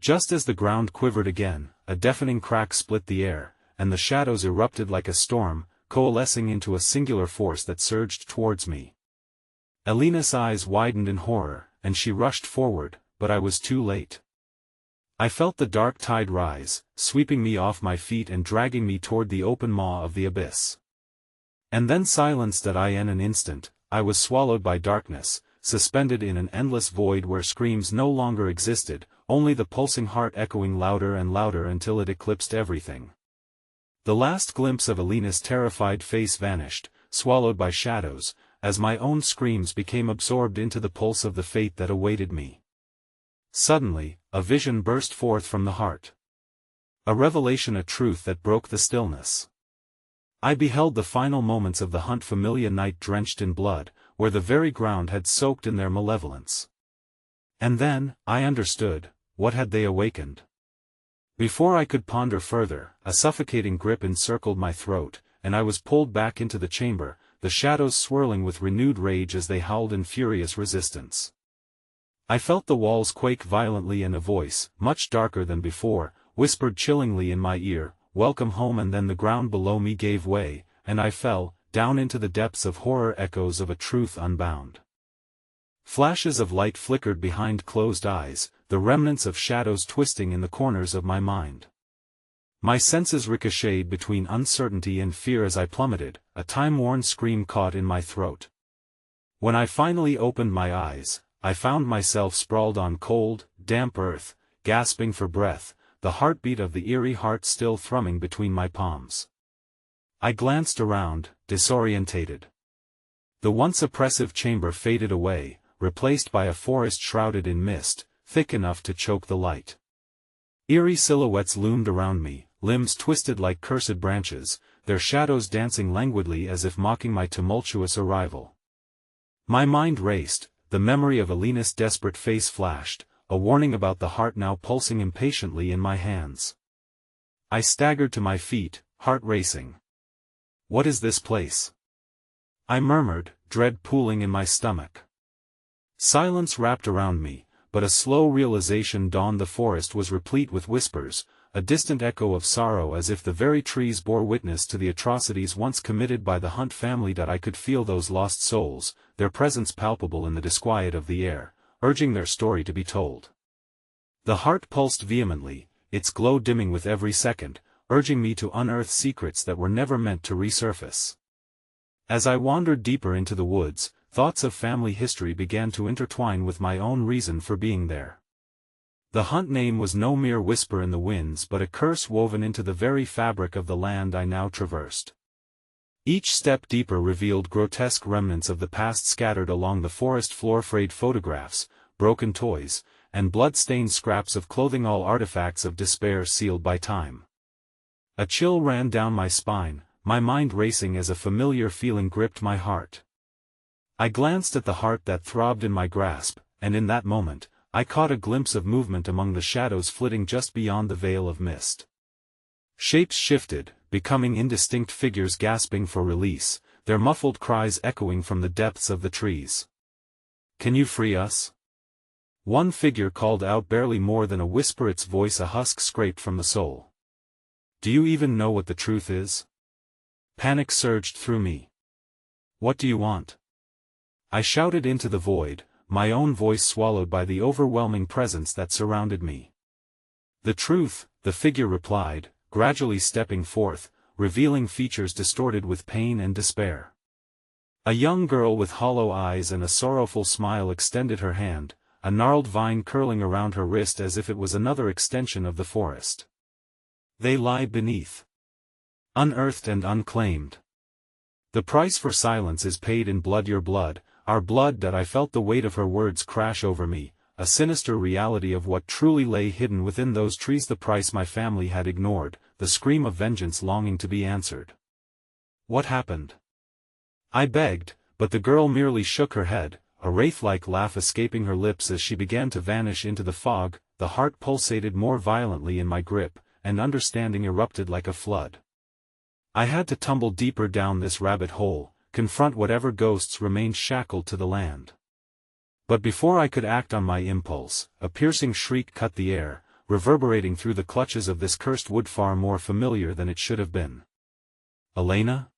Just as the ground quivered again, a deafening crack split the air, and the shadows erupted like a storm, coalescing into a singular force that surged towards me. Elena's eyes widened in horror, and she rushed forward, but I was too late. I felt the dark tide rise, sweeping me off my feet and dragging me toward the open maw of the abyss. And then silenced in an instant, I was swallowed by darkness, suspended in an endless void where screams no longer existed, only the pulsing heart echoing louder and louder until it eclipsed everything. The last glimpse of Elena's terrified face vanished, swallowed by shadows, as my own screams became absorbed into the pulse of the fate that awaited me. Suddenly, a vision burst forth from the heart. A revelation, a truth that broke the stillness. I beheld the final moments of the hunt, familiar night drenched in blood, where the very ground had soaked in their malevolence. And then, I understood, what had they awakened? Before I could ponder further, a suffocating grip encircled my throat, and I was pulled back into the chamber, the shadows swirling with renewed rage as they howled in furious resistance. I felt the walls quake violently, and a voice, much darker than before, whispered chillingly in my ear, "Welcome home." And then the ground below me gave way, and I fell, down into the depths of horror, echoes of a truth unbound. Flashes of light flickered behind closed eyes, the remnants of shadows twisting in the corners of my mind. My senses ricocheted between uncertainty and fear as I plummeted, a time-worn scream caught in my throat. When I finally opened my eyes, I found myself sprawled on cold, damp earth, gasping for breath, the heartbeat of the eerie heart still thrumming between my palms. I glanced around, disorientated. The once oppressive chamber faded away, replaced by a forest shrouded in mist, thick enough to choke the light. Eerie silhouettes loomed around me, limbs twisted like cursed branches, their shadows dancing languidly as if mocking my tumultuous arrival. My mind raced, the memory of Elena's desperate face flashed, a warning about the heart now pulsing impatiently in my hands. I staggered to my feet, heart racing. "What is this place?" I murmured, dread pooling in my stomach. Silence wrapped around me, but a slow realization dawned: the forest was replete with whispers, a distant echo of sorrow, as if the very trees bore witness to the atrocities once committed by the Hunt family. That I could feel those lost souls, their presence palpable in the disquiet of the air, urging their story to be told. The heart pulsed vehemently, its glow dimming with every second, urging me to unearth secrets that were never meant to resurface. As I wandered deeper into the woods, thoughts of family history began to intertwine with my own reason for being there. The Hunt name was no mere whisper in the winds, but a curse woven into the very fabric of the land I now traversed. Each step deeper revealed grotesque remnants of the past scattered along the forest floor: frayed photographs, broken toys, and blood-stained scraps of clothing, all artifacts of despair sealed by time. A chill ran down my spine, my mind racing as a familiar feeling gripped my heart. I glanced at the heart that throbbed in my grasp, and in that moment, I caught a glimpse of movement among the shadows flitting just beyond the veil of mist. Shapes shifted, becoming indistinct figures gasping for release, their muffled cries echoing from the depths of the trees. "Can you free us?" One figure called out, barely more than a whisper, its voice a husk scraped from the soul. "Do you even know what the truth is?" Panic surged through me. "What do you want?" I shouted into the void, my own voice swallowed by the overwhelming presence that surrounded me. "The truth," the figure replied, gradually stepping forth, revealing features distorted with pain and despair. A young girl with hollow eyes and a sorrowful smile extended her hand, a gnarled vine curling around her wrist as if it was another extension of the forest. "They lie beneath. Unearthed and unclaimed. The price for silence is paid in blood, your blood, our blood." That I felt the weight of her words crash over me, a sinister reality of what truly lay hidden within those trees: the price my family had ignored, the scream of vengeance longing to be answered. "What happened?" I begged, but the girl merely shook her head, a wraith-like laugh escaping her lips as she began to vanish into the fog. The heart pulsated more violently in my grip, and understanding erupted like a flood. I had to tumble deeper down this rabbit hole, confront whatever ghosts remained shackled to the land. But before I could act on my impulse, a piercing shriek cut the air, reverberating through the clutches of this cursed wood, far more familiar than it should have been. "Elena?"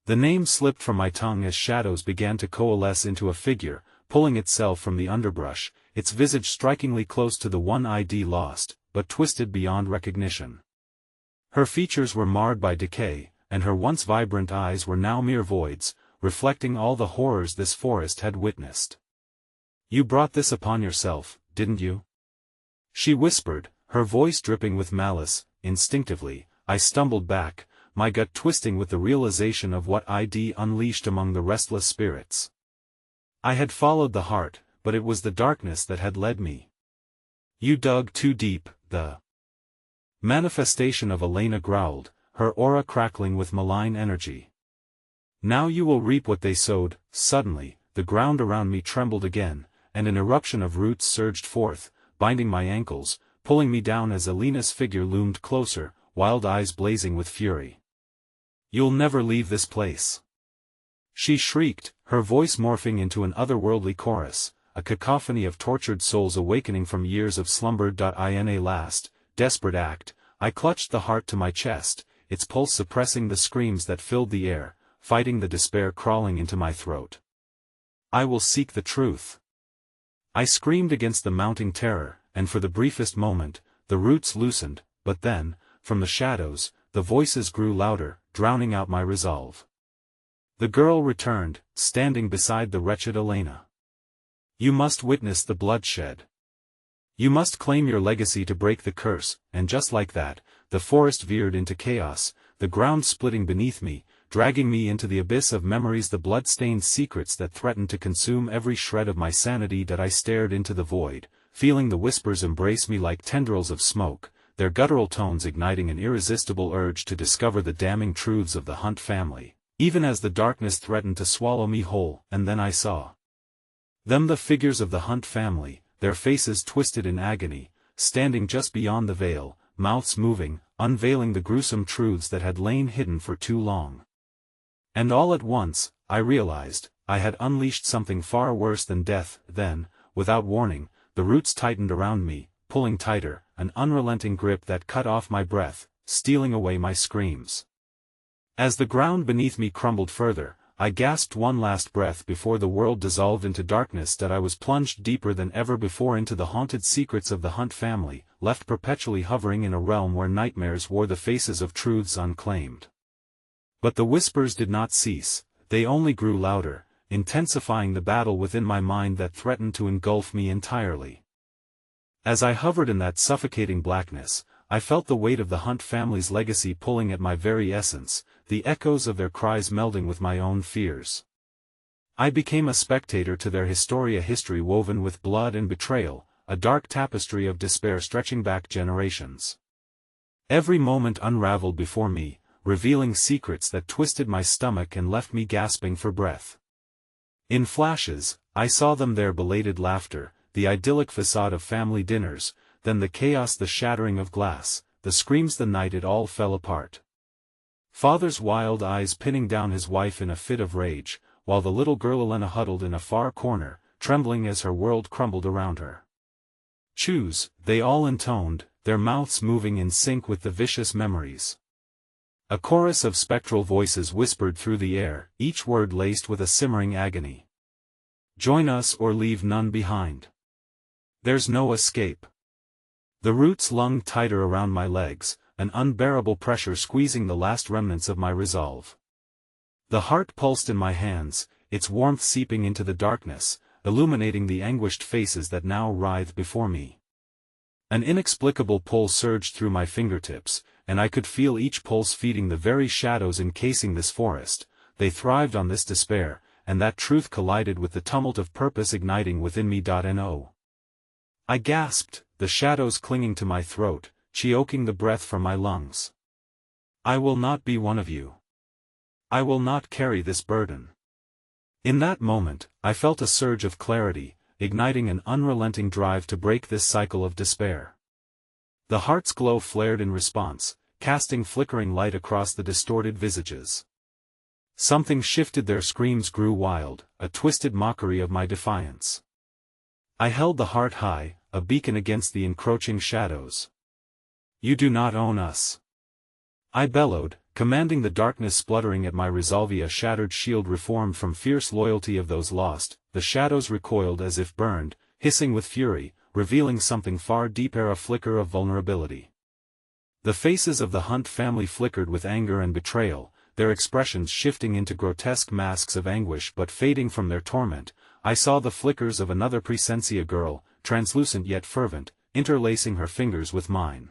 The name slipped from my tongue as shadows began to coalesce into a figure, pulling itself from the underbrush, its visage strikingly close to the one I'd lost, but twisted beyond recognition. Her features were marred by decay, and her once vibrant eyes were now mere voids, reflecting all the horrors this forest had witnessed. "You brought this upon yourself, didn't you?" she whispered, her voice dripping with malice. Instinctively, I stumbled back, my gut twisting with the realization of what I'd unleashed among the restless spirits. I had followed the heart, but it was the darkness that had led me. "You dug too deep," the manifestation of Elena growled, her aura crackling with malign energy. "Now you will reap what they sowed." Suddenly, the ground around me trembled again, and an eruption of roots surged forth, binding my ankles, pulling me down as Elena's figure loomed closer, wild eyes blazing with fury. "You'll never leave this place," she shrieked, her voice morphing into an otherworldly chorus, a cacophony of tortured souls awakening from years of slumber. In a last, desperate act, I clutched the heart to my chest, its pulse suppressing the screams that filled the air, fighting the despair crawling into my throat. "I will seek the truth." I screamed against the mounting terror, and for the briefest moment, the roots loosened, but then, from the shadows, the voices grew louder, drowning out my resolve. The girl returned, standing beside the wretched Elena. "You must witness the bloodshed. You must claim your legacy to break the curse." And just like that, the forest veered into chaos, the ground splitting beneath me, dragging me into the abyss of memories, the blood-stained secrets that threatened to consume every shred of my sanity. That I stared into the void, feeling the whispers embrace me like tendrils of smoke, their guttural tones igniting an irresistible urge to discover the damning truths of the Hunt family, even as the darkness threatened to swallow me whole. And then I saw them, the figures of the Hunt family, their faces twisted in agony, standing just beyond the veil, mouths moving, unveiling the gruesome truths that had lain hidden for too long. And all at once, I realized, I had unleashed something far worse than death. Then, without warning, the roots tightened around me, pulling tighter, an unrelenting grip that cut off my breath, stealing away my screams. As the ground beneath me crumbled further, I gasped one last breath before the world dissolved into darkness that I was plunged deeper than ever before into the haunted secrets of the Hunt family, left perpetually hovering in a realm where nightmares wore the faces of truths unclaimed. But the whispers did not cease, they only grew louder, intensifying the battle within my mind that threatened to engulf me entirely. As I hovered in that suffocating blackness, I felt the weight of the Hunt family's legacy pulling at my very essence, the echoes of their cries melding with my own fears. I became a spectator to their history woven with blood and betrayal, a dark tapestry of despair stretching back generations. Every moment unraveled before me, revealing secrets that twisted my stomach and left me gasping for breath. In flashes, I saw them, their belated laughter, the idyllic facade of family dinners, then the chaos, the shattering of glass, the screams, the night it all fell apart. Father's wild eyes pinning down his wife in a fit of rage, while the little girl Elena huddled in a far corner, trembling as her world crumbled around her. Choose, they all intoned, their mouths moving in sync with the vicious memories. A chorus of spectral voices whispered through the air, each word laced with a simmering agony. Join us or leave none behind. There's no escape. The roots lunged tighter around my legs, an unbearable pressure squeezing the last remnants of my resolve. The heart pulsed in my hands, its warmth seeping into the darkness, illuminating the anguished faces that now writhed before me. An inexplicable pull surged through my fingertips, and I could feel each pulse feeding the very shadows encasing this forest. They thrived on this despair, and that truth collided with the tumult of purpose igniting within me. No. I gasped, the shadows clinging to my throat, choking the breath from my lungs. I will not be one of you. I will not carry this burden. In that moment, I felt a surge of clarity, igniting an unrelenting drive to break this cycle of despair. The heart's glow flared in response, casting flickering light across the distorted visages. Something shifted, their screams grew wild, a twisted mockery of my defiance. I held the heart high, a beacon against the encroaching shadows. You do not own us. I bellowed, commanding the darkness spluttering at my resolve. A shattered shield reformed from fierce loyalty of those lost, the shadows recoiled as if burned, hissing with fury, revealing something far deeper, a flicker of vulnerability. The faces of the Hunt family flickered with anger and betrayal, their expressions shifting into grotesque masks of anguish but fading from their torment. I saw the flickers of another Presencia girl, translucent yet fervent, interlacing her fingers with mine.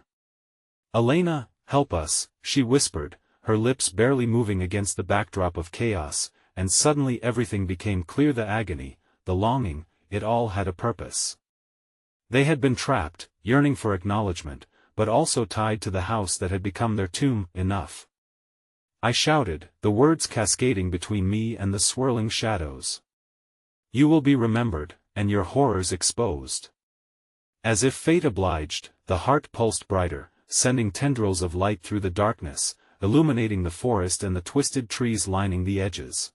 Elena, help us, she whispered, her lips barely moving against the backdrop of chaos, and suddenly everything became clear. The agony, the longing, it all had a purpose. They had been trapped, yearning for acknowledgement, but also tied to the house that had become their tomb. Enough. I shouted, the words cascading between me and the swirling shadows. You will be remembered, and your horrors exposed. As if fate obliged, the heart pulsed brighter, sending tendrils of light through the darkness, illuminating the forest and the twisted trees lining the edges.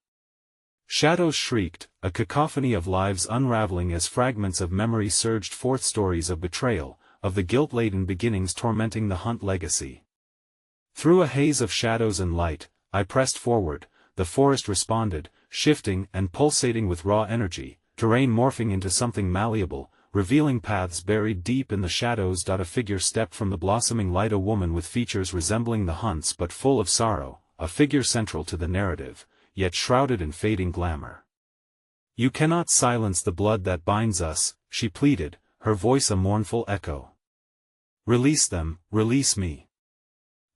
Shadows shrieked, a cacophony of lives unraveling as fragments of memory surged forth, stories of betrayal, of the guilt-laden beginnings tormenting the Hunt legacy. Through a haze of shadows and light, I pressed forward. The forest responded, shifting and pulsating with raw energy, terrain morphing into something malleable, revealing paths buried deep in the shadows. A figure stepped from the blossoming light, a woman with features resembling the Hunt's but full of sorrow, a figure central to the narrative, yet shrouded in fading glamour. You cannot silence the blood that binds us, she pleaded, her voice a mournful echo. Release them, release me.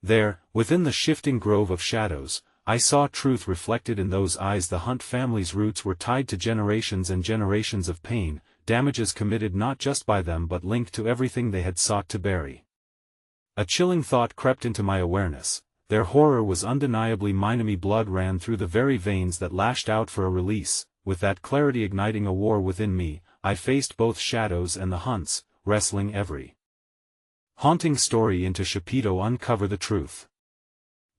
There, within the shifting grove of shadows, I saw truth reflected in those eyes. The Hunt family's roots were tied to generations and generations of pain, damages committed not just by them but linked to everything they had sought to bury. A chilling thought crept into my awareness. Their horror was undeniably mine. Blood ran through the very veins that lashed out for a release. With that clarity igniting a war within me, I faced both shadows and the Hunts, wrestling every haunting story into Shapito. Uncover the truth.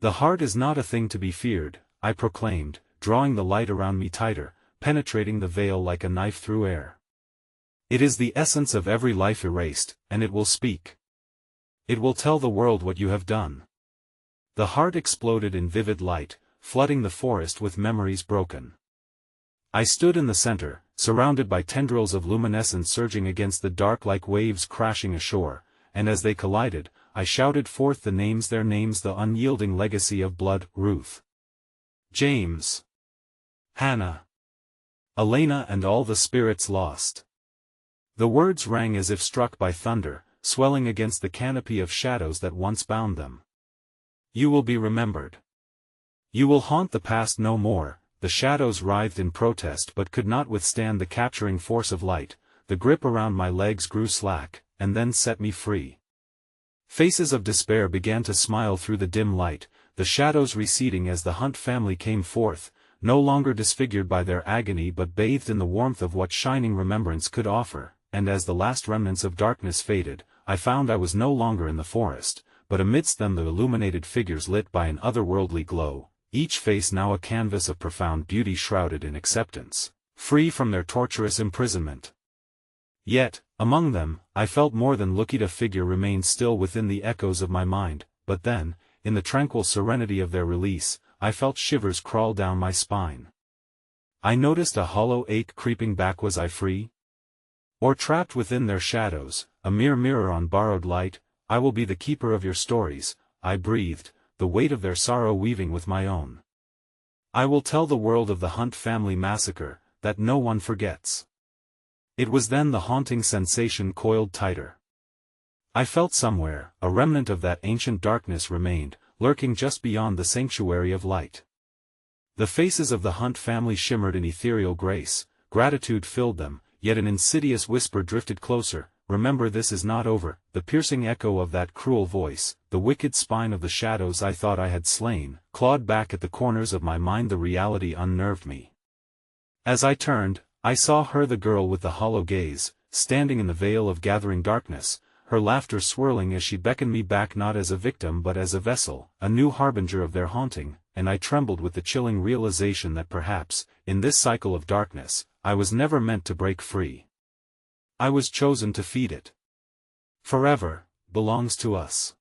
The heart is not a thing to be feared, I proclaimed, drawing the light around me tighter, penetrating the veil like a knife through air. It is the essence of every life erased, and it will speak. It will tell the world what you have done. The heart exploded in vivid light, flooding the forest with memories broken. I stood in the center, surrounded by tendrils of luminescence surging against the dark like waves crashing ashore, and as they collided, I shouted forth their names, the unyielding legacy of blood: Ruth, James, Hannah, Elena, and all the spirits lost. The words rang as if struck by thunder, swelling against the canopy of shadows that once bound them. You will be remembered. You will haunt the past no more. The shadows writhed in protest but could not withstand the capturing force of light. The grip around my legs grew slack, and then set me free. Faces of despair began to smile through the dim light, the shadows receding as the Hunt family came forth, no longer disfigured by their agony but bathed in the warmth of what shining remembrance could offer. And as the last remnants of darkness faded, I found I was no longer in the forest, but amidst them the illuminated figures lit by an otherworldly glow, each face now a canvas of profound beauty shrouded in acceptance, free from their torturous imprisonment. Yet, among them, I felt more than looked. A figure remained still within the echoes of my mind, but then, in the tranquil serenity of their release, I felt shivers crawl down my spine. I noticed a hollow ache creeping back. Was I free? Or trapped within their shadows, a mere mirror on borrowed light? I will be the keeper of your stories, I breathed, the weight of their sorrow weaving with my own. I will tell the world of the Hunt family massacre, that no one forgets. It was then the haunting sensation coiled tighter. I felt somewhere, a remnant of that ancient darkness remained, lurking just beyond the sanctuary of light. The faces of the Hunt family shimmered in ethereal grace, gratitude filled them, yet an insidious whisper drifted closer: remember, this is not over. The piercing echo of that cruel voice, the wicked spine of the shadows I thought I had slain, clawed back at the corners of my mind. The reality unnerved me. As I turned, I saw her, the girl with the hollow gaze, standing in the veil of gathering darkness, her laughter swirling as she beckoned me back, not as a victim but as a vessel, a new harbinger of their haunting, and I trembled with the chilling realization that perhaps, in this cycle of darkness, I was never meant to break free. I was chosen to feed it. Forever belongs to us.